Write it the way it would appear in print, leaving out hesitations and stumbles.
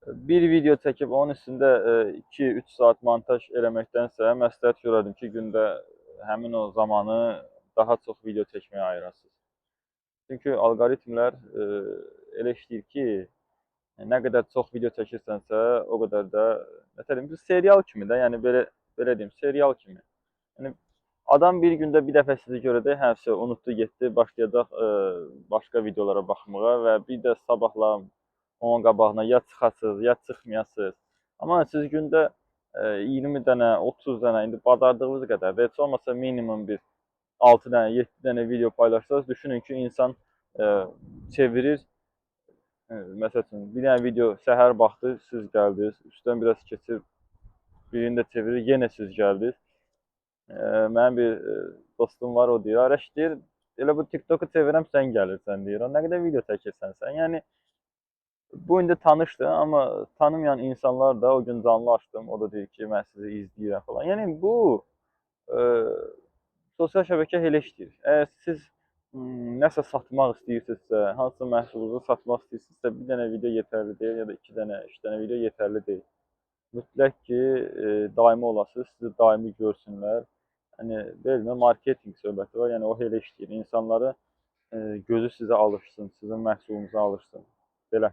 bir video çəkib onun üstündə 2-3 saat montaj eləməkdənsə məsləhət görərdim ki, gündə həmin o zamanı daha çox video çəkməyə ayırasınız. Çünki alqoritmlər elə işləyir ki, nə qədər çox video çəkirsənsə, o qədər də məsələn bir serial kimi də, yəni belə deyim, serial kimi. Yəni adam bir gündə bir dəfə sizi görəcək, hə, unutdu, getdi, başlayacaq başqa videolara baxmağa və bir də sabahla onun qabağına ya çıxasınız, ya çıxmayasınız. Amma siz gündə 20 dənə, 30 dənə, indi bacardığınız qədər də heç olmasa minimum bir 6 dənə, 7 dənə video paylaşsanız, düşünün ki, insan çevirir. Məsəl üçün, bir dənə video səhər vaxtı siz gəldiniz, üstdən biraz keçir, birini də çevirir, yenə siz gəldiniz. Mənim bir dostum var, o deyir, Araş deyir, elə bu TikToku çevirəm, sən gəlirsən deyir. Nə qədər video çəkirsən sən? Yəni bu indi tanışdır, amma tanımayan insanlar da o gün canlı açdım, o da deyir ki, mən sizi izləyirəm falan. Yəni bu e, sosial şəbəkə elə işləyir. Əgər siz nəsə satmaq istəyirsinizsə, hansısa məhsulunuzu satmaq istəyirsinizsə, bir dənə video yetərli deyil ya da 2 dənə, 3 dənə video yetərli deyil. Mütləq ki, daimi olasınız, sizi daimi görsünlər. Hani belə marketinq söhbəti var. Yəni o elə işləyir. İnsanları gözü sizə alışsın, sizin məhsulunuza alışsın. Belə.